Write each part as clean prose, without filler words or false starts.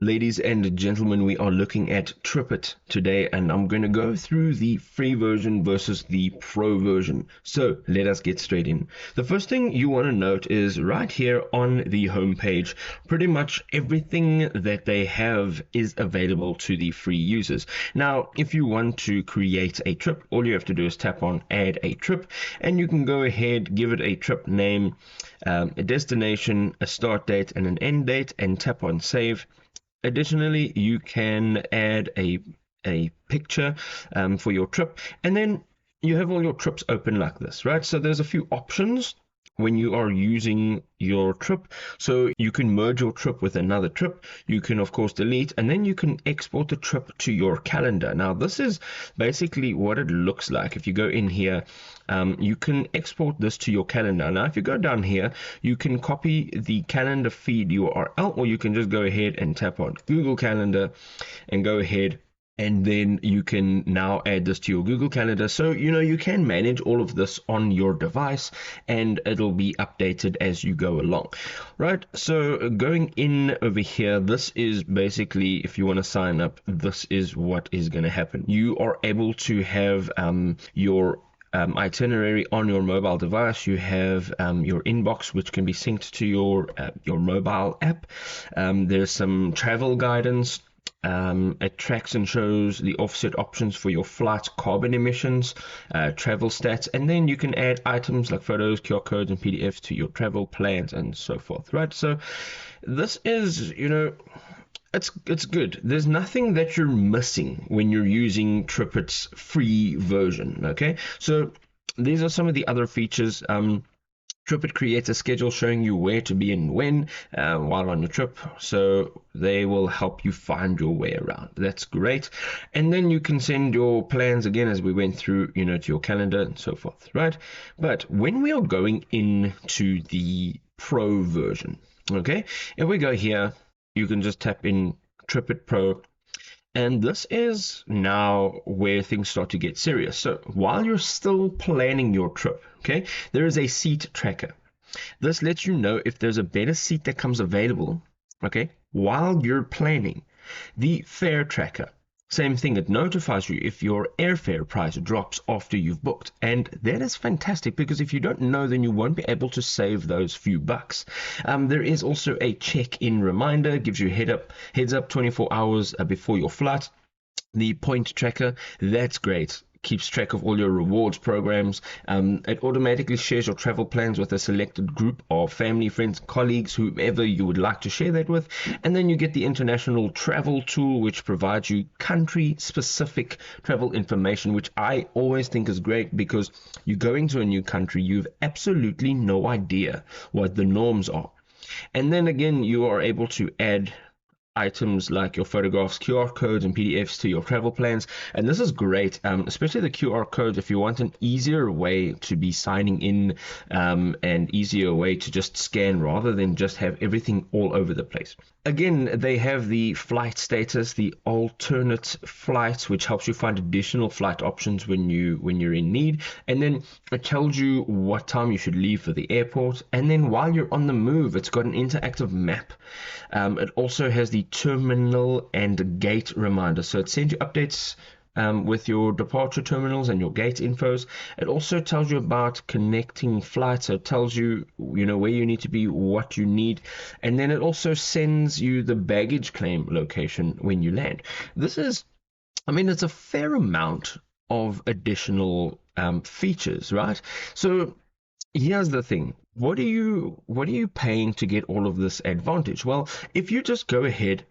Ladies and gentlemen, we are looking at Tripit today, and I'm going to go through the free version versus the pro version. So let us get straight in. The first thing you want to note is right here on the home page, pretty much everything that they have is available to the free users. Now, if you want to create a trip, all you have to do is tap on Add a Trip, and you can go ahead, give it a trip name, a destination, a start date, and an end date, and tap on Save. Additionally, you can add a picture for your trip, and then you have all your trips open like this, right? So there's a few options when you are using your trip. So you can merge your trip with another trip. You can, of course, delete, and then you can export the trip to your calendar. Now, this is basically what it looks like. If you go in here, you can export this to your calendar. Now, if you go down here, you can copy the calendar feed URL, or you can just go ahead and tap on Google Calendar and go ahead, and then you can now add this to your Google Calendar. So, you can manage all of this on your device, and it'll be updated as you go along. Right, so going in over here, this is basically, if you want to sign up, this is what is going to happen. You are able to have your itinerary on your mobile device. You have your inbox, which can be synced to your mobile app. There's some travel guidance. It tracks and shows the offset options for your flight carbon emissions, travel stats, and then you can add items like photos, QR codes, and PDFs to your travel plans and so forth, right? So this is, it's good. There's nothing that you're missing when you're using Tripit's free version, okay? So these are some of the other features. Tripit creates a schedule showing you where to be and when while on your trip, so they will help you find your way around. That's great. And then you can send your plans again, as we went through, to your calendar and so forth, right? But when we are going into the pro version, okay, if we go here, you can just tap in Tripit Pro. And this is now where things start to get serious. So while you're still planning your trip, okay, there is a seat tracker. This lets you know if there's a better seat that comes available, okay, while you're planning. The fare tracker, same thing, it notifies you if your airfare price drops after you've booked. And that is fantastic, because if you don't know, then you won't be able to save those few bucks. There is also a check-in reminder, gives you heads up 24 hours before your flight. The point tracker, that's great. Keeps track of all your rewards programs. It automatically shares your travel plans with a selected group of family, friends, colleagues, whoever you would like to share that with. And then you get the international travel tool, which provides you country-specific travel information, which I always think is great, because you go into a new country, you've absolutely no idea what the norms are. And then again, you are able to add items like your photographs, QR codes, and PDFs to your travel plans. And this is great, especially the QR codes if you want an easier way to be signing in, and easier way to just scan rather than just have everything all over the place. Again, they have the flight status, the alternate flights, which helps you find additional flight options when you're in need. And then it tells you what time you should leave for the airport. And then while you're on the move, it's got an interactive map. It also has the terminal and gate reminder, so it sends you updates with your departure terminals and your gate infos. It also tells you about connecting flights. So it tells you, where you need to be, what you need, and then it also sends you the baggage claim location when you land. This is, it's a fair amount of additional features, right? So here's the thing. What are you paying to get all of this advantage? Well, if you just go ahead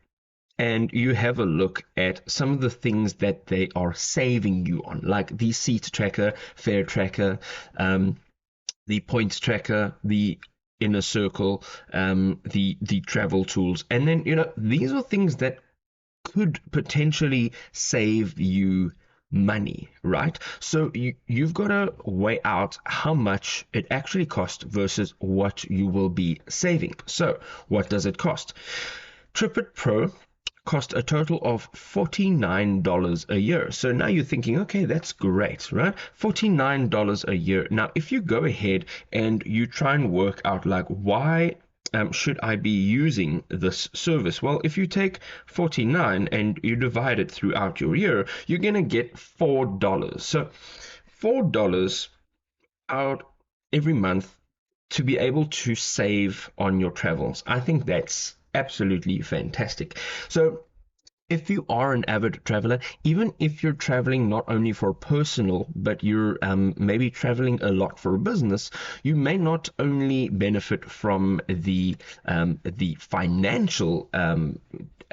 and you have a look at some of the things that they are saving you on, like the seat tracker, fare tracker, the points tracker, the inner circle, the travel tools, and then these are things that could potentially save you money, right? So you've got to weigh out how much it actually costs versus what you will be saving. So what does it cost? Tripit Pro cost a total of $49 a year. So now you're thinking, okay, that's great, right? $49 a year. Now, if you go ahead and you try and work out, like, why should I be using this service? Well, if you take 49 and you divide it throughout your year, you're going to get $4. So $4 out every month to be able to save on your travels. I think that's absolutely fantastic. So if you are an avid traveler, even if you're traveling not only for personal, but you're maybe traveling a lot for business, you may not only benefit from the financial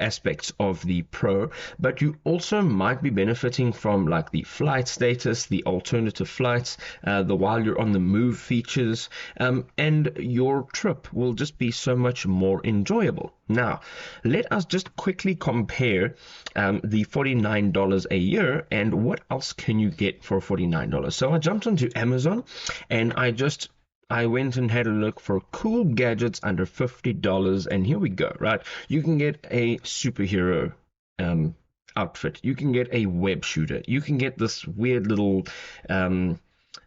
aspects of the Pro, but you also might be benefiting from like the flight status, the alternative flights, the while you're on the move features, and your trip will just be so much more enjoyable. Now, let us just quickly compare the $49 a year and what else can you get for $49. So I jumped onto Amazon and I went and had a look for cool gadgets under $50, and here we go, right? You can get a superhero outfit. You can get a web shooter. You can get this weird little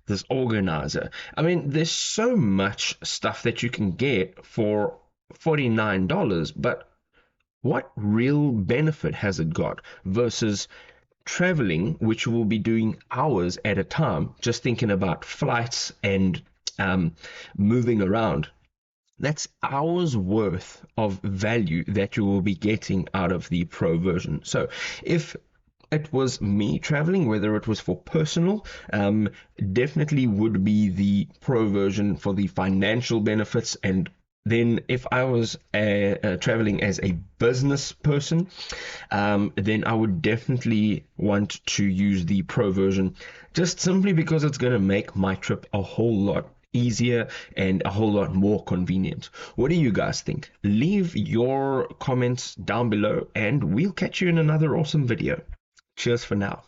this organizer. I mean, there's so much stuff that you can get for $49, but what real benefit has it got versus traveling, which will be doing hours at a time, just thinking about flights and moving around? That's hours worth of value that you will be getting out of the Pro version. So if it was me traveling, whether it was for personal, definitely would be the Pro version for the financial benefits. And then if I was traveling as a business person, then I would definitely want to use the Pro version, just simply because it's going to make my trip a whole lot easier and a whole lot more convenient. What do you guys think? Leave your comments down below and we'll catch you in another awesome video. Cheers for now.